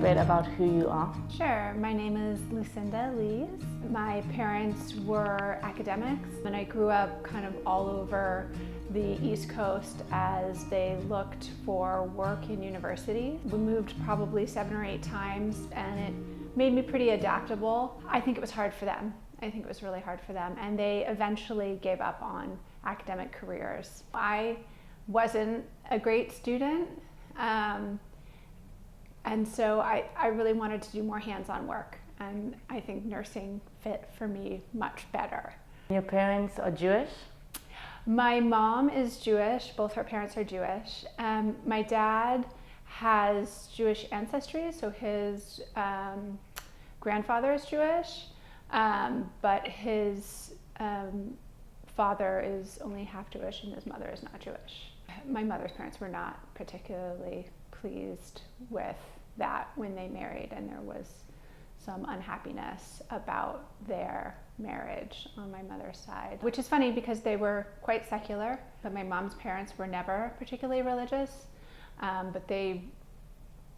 bit about who you are? Sure. My name is Lucinda Lees. My parents were academics, and I grew up kind of all over the East Coast as they looked for work in university. We moved probably 7 or 8 times, and it made me pretty adaptable. I think it was hard for them. I think it was really hard for them, and they eventually gave up on academic careers. I wasn't a great student, and so I really wanted to do more hands-on work, and I think nursing fit for me much better. Your parents are Jewish? My mom is Jewish, both her parents are Jewish. My dad has Jewish ancestry, so his grandfather is Jewish, but his father is only half Jewish and his mother is not Jewish. My mother's parents were not particularly pleased with that when they married, and there was some unhappiness about their marriage on my mother's side, which is funny because they were quite secular, but my mom's parents were never particularly religious, but they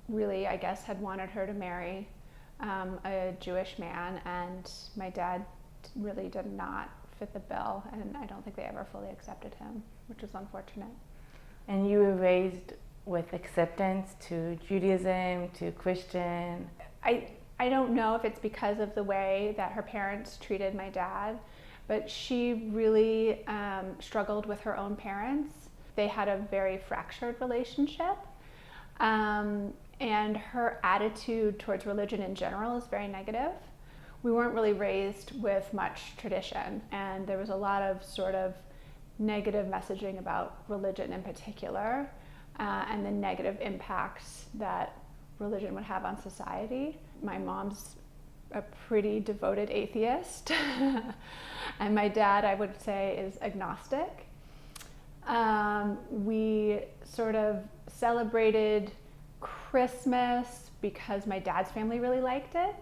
really, I guess, had wanted her to marry a Jewish man, and my dad really did not fit the bill, and I don't think they ever fully accepted him, which was unfortunate. And you were raised with acceptance to Judaism, to Christian? I don't know if it's because of the way that her parents treated my dad, but she really struggled with her own parents. They had a very fractured relationship, and her attitude towards religion in general is very negative. We weren't really raised with much tradition, and there was a lot of sort of negative messaging about religion in particular, and the negative impacts that religion would have on society. My mom's a pretty devoted atheist, and my dad, I would say, is agnostic. We sort of celebrated Christmas because my dad's family really liked it,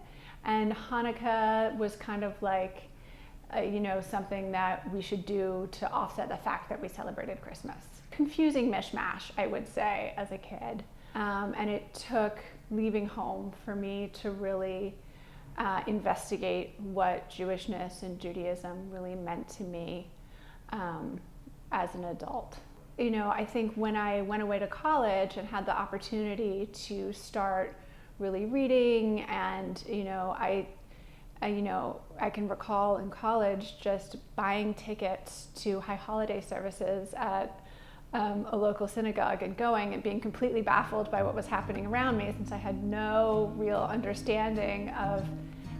and Hanukkah was kind of like something that we should do to offset the fact that we celebrated Christmas. Confusing mishmash, I would say, as a kid. And it took leaving home for me to really investigate what Jewishness and Judaism really meant to me as an adult. I think when I went away to college and had the opportunity to start really reading, and I can recall in college just buying tickets to high holiday services at a local synagogue and going and being completely baffled by what was happening around me, since I had no real understanding of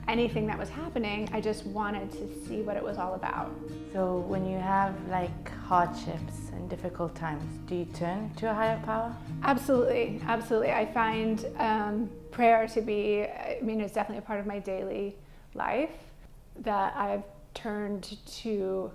anything that was happening. I just wanted to see what it was all about. So when you have like hardships and difficult times, do you turn to a higher power? Absolutely, absolutely. I find prayer to be, it's definitely a part of my daily life, that I've turned to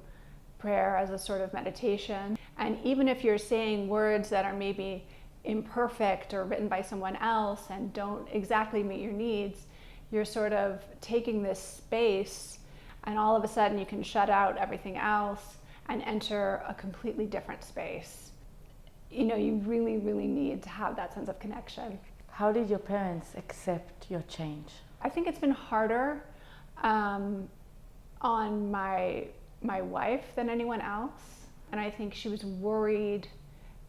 prayer as a sort of meditation. And even if you're saying words that are maybe imperfect or written by someone else and don't exactly meet your needs, you're sort of taking this space, and all of a sudden you can shut out everything else and enter a completely different space. You really, really need to have that sense of connection. How did your parents accept your change? I think it's been harder on my wife than anyone else. And I think she was worried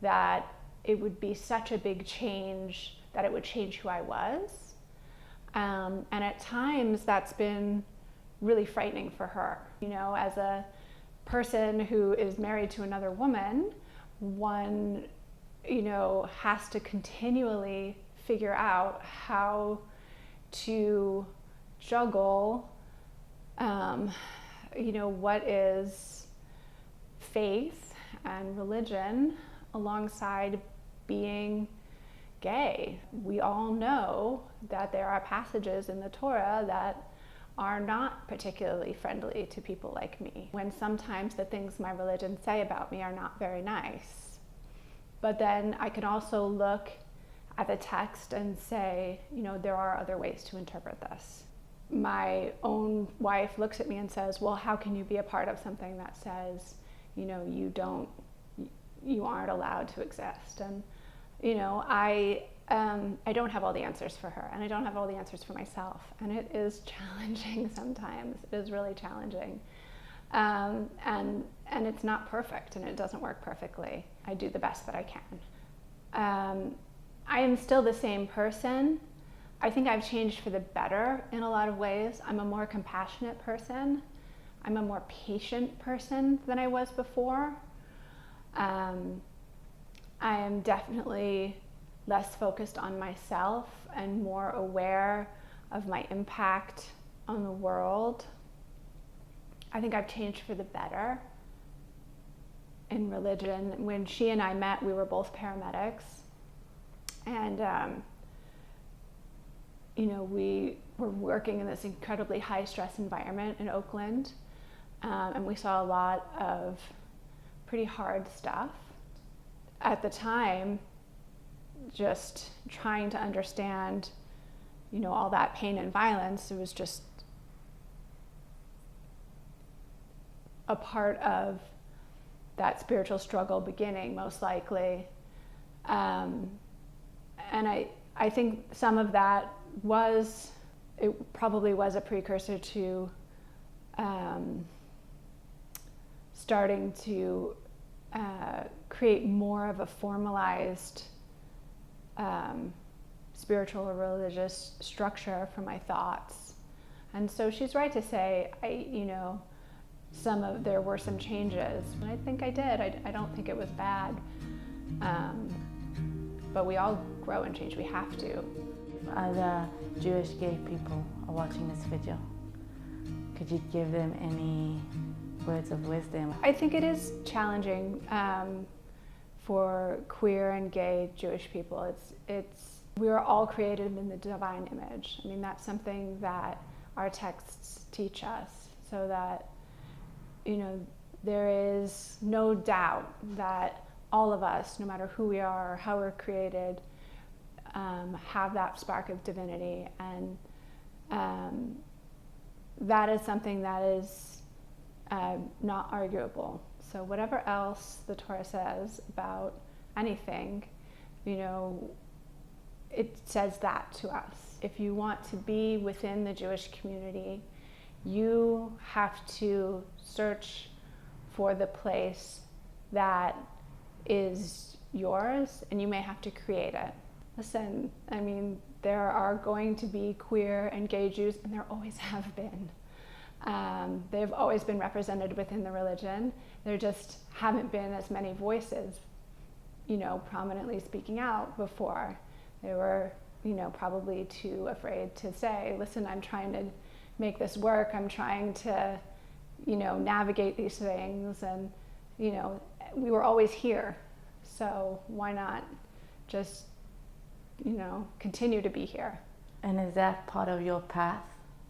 that it would be such a big change that it would change who I was. And at times that's been really frightening for her. As a person who is married to another woman, one, has to continually figure out how to juggle, what is faith and religion alongside being gay. We all know that there are passages in the Torah that are not particularly friendly to people like me, when sometimes the things my religion say about me are not very nice. But then I can also look at the text and say, there are other ways to interpret this. My own wife looks at me and says, well, how can you be a part of something that says, you aren't allowed to exist? And I I don't have all the answers for her, and I don't have all the answers for myself, and it is challenging sometimes. It is really challenging, and it's not perfect, and it doesn't work perfectly. I do the best that I can. I am still the same person. I think I've changed for the better in a lot of ways. I'm a more compassionate person. I'm a more patient person than I was before. I am definitely less focused on myself and more aware of my impact on the world. I think I've changed for the better in religion. When she and I met, we were both paramedics, and we were working in this incredibly high stress environment in Oakland, and we saw a lot of pretty hard stuff. At the time, just trying to understand, all that pain and violence, it was just a part of that spiritual struggle beginning, most likely. And I think some of that probably was a precursor to starting to create more of a formalized spiritual or religious structure for my thoughts. And so she's right to say, there were some changes, and I think I did. I don't think it was bad. But we all grow and change, we have to. Other Jewish gay people are watching this video. Could you give them any words of wisdom? I think it is challenging for queer and gay Jewish people. We are all created in the divine image. I mean, that's something that our texts teach us, so that, there is no doubt that all of us, no matter who we are or how we're created, have that spark of divinity, and that is something that is not arguable. So whatever else the Torah says about anything, it says that to us. If you want to be within the Jewish community, you have to search for the place that is yours, and you may have to create it. Listen, I mean, there are going to be queer and gay Jews, and there always have been. They've always been represented within the religion. There just haven't been as many voices, prominently speaking out before. They were, probably too afraid to say, listen, I'm trying to make this work. I'm trying to, navigate these things. And, we were always here. So why not just, continue to be here? And is that part of your path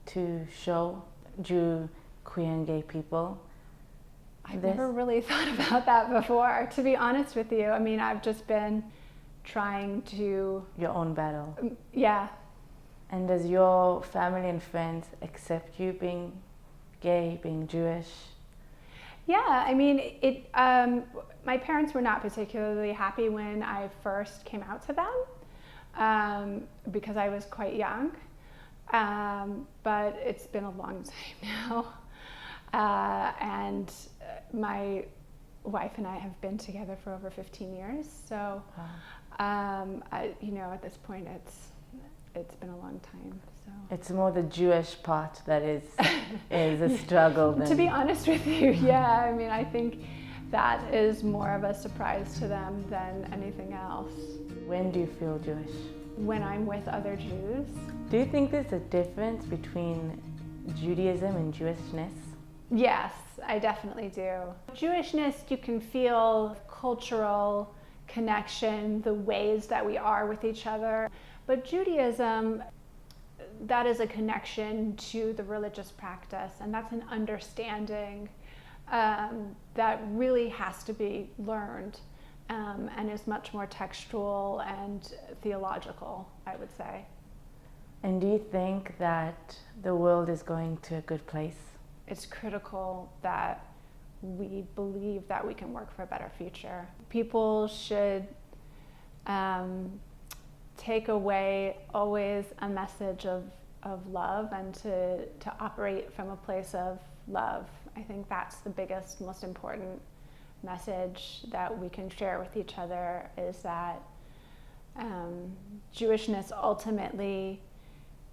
to show Jew, queer, and gay people? I've never really thought about that before, to be honest with you. I mean, I've just been trying to... Your own battle. Yeah. And does your family and friends accept you being gay, being Jewish? Yeah, I mean, my parents were not particularly happy when I first came out to them, because I was quite young. But it's been a long time now. And my wife and I have been together for over 15 years. So, at this point, it's been a long time. So it's more the Jewish part that is a struggle than... To be honest with you, yeah. I mean, I think that is more of a surprise to them than anything else. When do you feel Jewish? When I'm with other Jews. Do you think there's a difference between Judaism and Jewishness? Yes, I definitely do. Jewishness, you can feel cultural connection, the ways that we are with each other. But Judaism, that is a connection to the religious practice, and that's an understanding that really has to be learned, and is much more textual and theological, I would say. And do you think that the world is going to a good place? It's critical that we believe that we can work for a better future. People should take away always a message of love and to operate from a place of love. I think that's the biggest, most important message that we can share with each other, is that Jewishness ultimately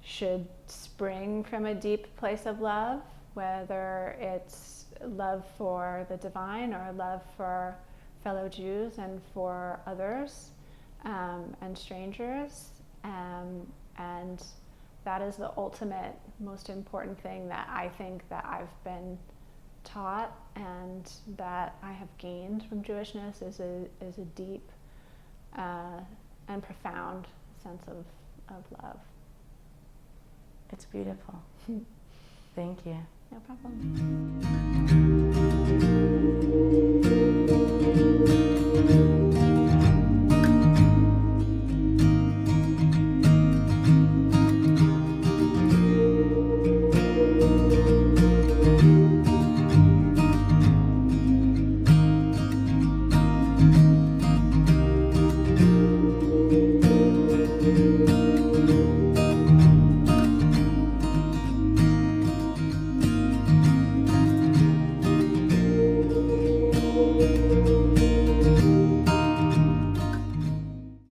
should spring from a deep place of love, whether it's love for the divine or love for fellow Jews and for others and strangers. And that is the ultimate, most important thing that I think that I've been taught and that I have gained from Jewishness, is a deep and profound sense of love. It's beautiful. Thank you. No problem.